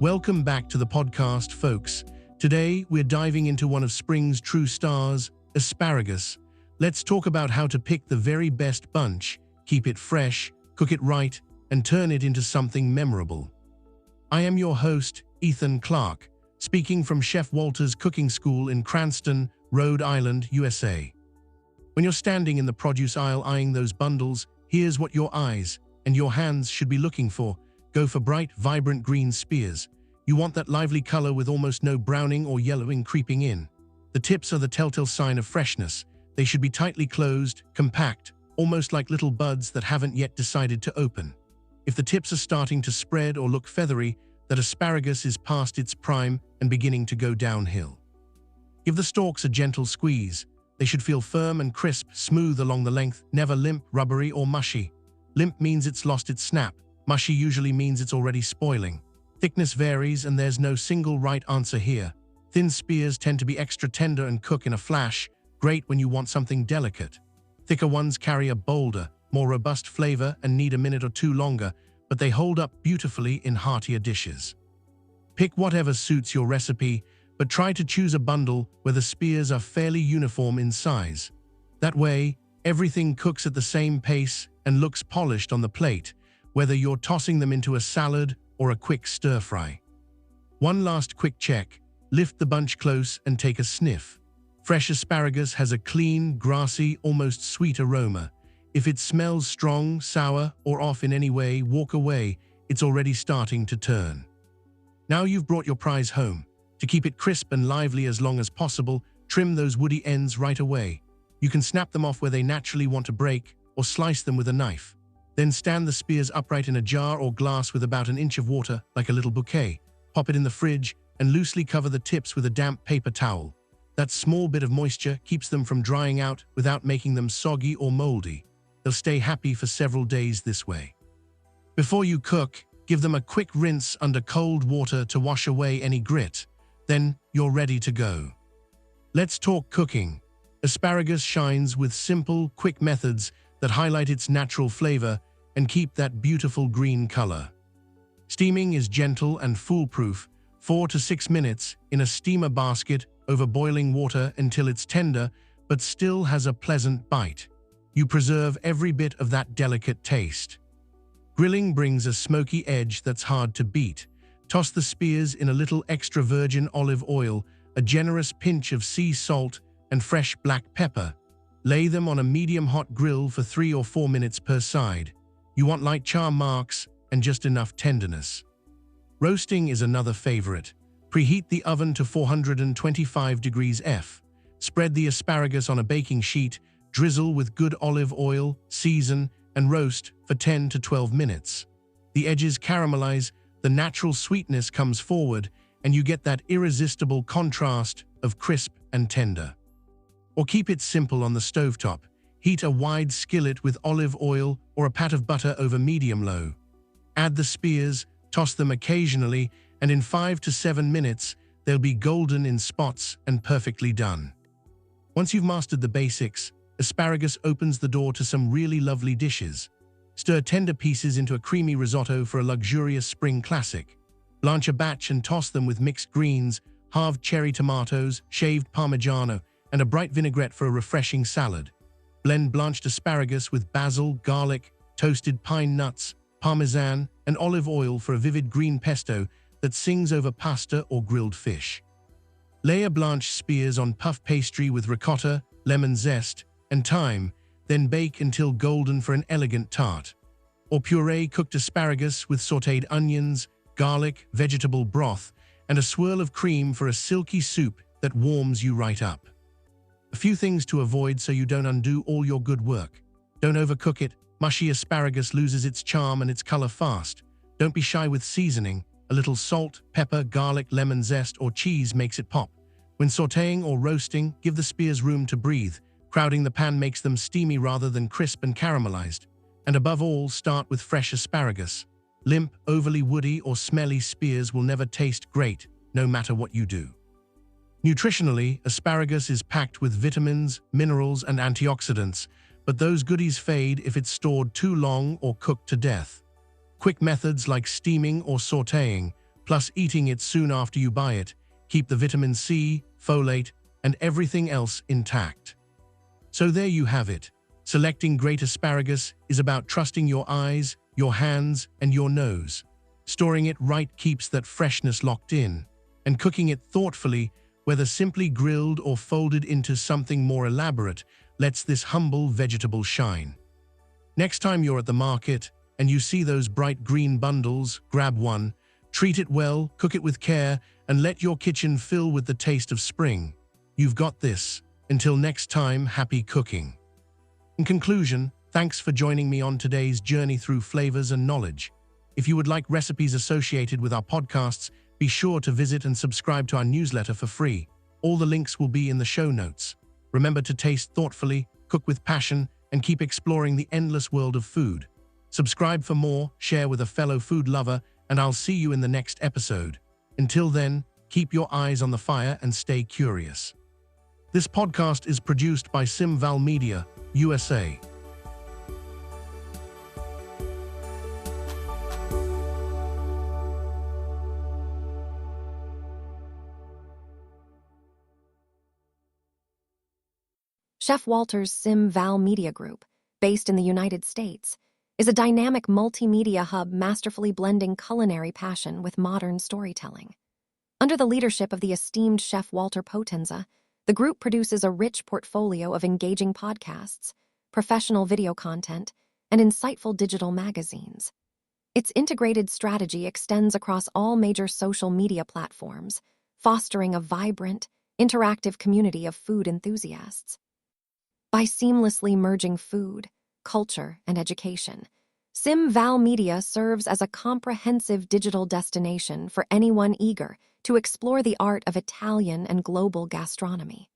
Welcome back to the podcast, folks. Today, we're diving into one of spring's true stars, asparagus. Let's talk about how to pick the very best bunch, keep it fresh, cook it right, and turn it into something memorable. I am your host, Ethan Clark, speaking from Chef Walter's Cooking School in Cranston, Rhode Island, USA. When you're standing in the produce aisle eyeing those bundles, here's what your eyes and your hands should be looking for. Go for bright, vibrant green spears. You want that lively color with almost no browning or yellowing creeping in. The tips are the telltale sign of freshness. They should be tightly closed, compact, almost like little buds that haven't yet decided to open. If the tips are starting to spread or look feathery, that asparagus is past its prime and beginning to go downhill. Give the stalks a gentle squeeze. They should feel firm and crisp, smooth along the length, never limp, rubbery, or mushy. Limp means it's lost its snap. Mushy usually means it's already spoiling. Thickness varies, and there's no single right answer here. Thin spears tend to be extra tender and cook in a flash, great when you want something delicate. Thicker ones carry a bolder, more robust flavor and need a minute or two longer, but they hold up beautifully in heartier dishes. Pick whatever suits your recipe, but try to choose a bundle where the spears are fairly uniform in size. That way, everything cooks at the same pace and looks polished on the plate, whether you're tossing them into a salad or a quick stir-fry. One last quick check. Lift the bunch close and take a sniff. Fresh asparagus has a clean, grassy, almost sweet aroma. If it smells strong, sour, or off in any way, walk away. It's already starting to turn. Now you've brought your prize home. To keep it crisp and lively as long as possible, trim those woody ends right away. You can snap them off where they naturally want to break, or slice them with a knife. Then stand the spears upright in a jar or glass with about an inch of water, like a little bouquet. Pop it in the fridge and loosely cover the tips with a damp paper towel. That small bit of moisture keeps them from drying out without making them soggy or moldy. They'll stay happy for several days this way. Before you cook, give them a quick rinse under cold water to wash away any grit. Then you're ready to go. Let's talk cooking. Asparagus shines with simple, quick methods that highlight its natural flavor and keep that beautiful green color. Steaming is gentle and foolproof, 4 to 6 minutes in a steamer basket over boiling water until it's tender but still has a pleasant bite. You preserve every bit of that delicate taste. Grilling brings a smoky edge that's hard to beat. Toss the spears in a little extra virgin olive oil, a generous pinch of sea salt, and fresh black pepper. Lay them on a medium-hot grill for 3 or 4 minutes per side. You want light char marks and just enough tenderness. Roasting is another favorite. Preheat the oven to 425 degrees F. Spread the asparagus on a baking sheet, drizzle with good olive oil, season, and roast for 10 to 12 minutes. The edges caramelize, the natural sweetness comes forward, and you get that irresistible contrast of crisp and tender. Or keep it simple on the stovetop. Heat a wide skillet with olive oil or a pat of butter over medium-low. Add the spears, toss them occasionally, and in 5 to 7 minutes, they'll be golden in spots and perfectly done. Once you've mastered the basics, asparagus opens the door to some really lovely dishes. Stir tender pieces into a creamy risotto for a luxurious spring classic. Blanch a batch and toss them with mixed greens, halved cherry tomatoes, shaved Parmigiano, and a bright vinaigrette for a refreshing salad. Blend blanched asparagus with basil, garlic, toasted pine nuts, parmesan, and olive oil for a vivid green pesto that sings over pasta or grilled fish. Layer blanched spears on puff pastry with ricotta, lemon zest, and thyme, then bake until golden for an elegant tart. Or puree cooked asparagus with sautéed onions, garlic, vegetable broth, and a swirl of cream for a silky soup that warms you right up. A few things to avoid so you don't undo all your good work. Don't overcook it. Mushy asparagus loses its charm and its color fast. Don't be shy with seasoning. A little salt, pepper, garlic, lemon zest, or cheese makes it pop. When sautéing or roasting, give the spears room to breathe. Crowding the pan makes them steamy rather than crisp and caramelized. And above all, start with fresh asparagus. Limp, overly woody, or smelly spears will never taste great, no matter what you do. Nutritionally, asparagus is packed with vitamins, minerals, and antioxidants, but those goodies fade if it's stored too long or cooked to death. Quick methods like steaming or sautéing, plus eating it soon after you buy it. Keep the vitamin C, folate, and everything else intact. So there you have it. Selecting great asparagus is about trusting your eyes, your hands, and your nose. Storing it right keeps that freshness locked in, and cooking it thoughtfully, whether simply grilled or folded into something more elaborate, lets this humble vegetable shine. Next time you're at the market and you see those bright green bundles, grab one, treat it well, cook it with care, and let your kitchen fill with the taste of spring. You've got this. Until next time, happy cooking. In conclusion, thanks for joining me on today's journey through flavors and knowledge. If you would like recipes associated with our podcasts, be sure to visit and subscribe to our newsletter for free. All the links will be in the show notes. Remember to taste thoughtfully, cook with passion, and keep exploring the endless world of food. Subscribe for more, share with a fellow food lover, and I'll see you in the next episode. Until then, keep your eyes on the fire and stay curious. This podcast is produced by Val Media, USA. Chef Walter's Val Media Group, based in the United States, is a dynamic multimedia hub masterfully blending culinary passion with modern storytelling. Under the leadership of the esteemed Chef Walter Potenza, the group produces a rich portfolio of engaging podcasts, professional video content, and insightful digital magazines. Its integrated strategy extends across all major social media platforms, fostering a vibrant, interactive community of food enthusiasts. By seamlessly merging food, culture, and education, Val Media serves as a comprehensive digital destination for anyone eager to explore the art of Italian and global gastronomy.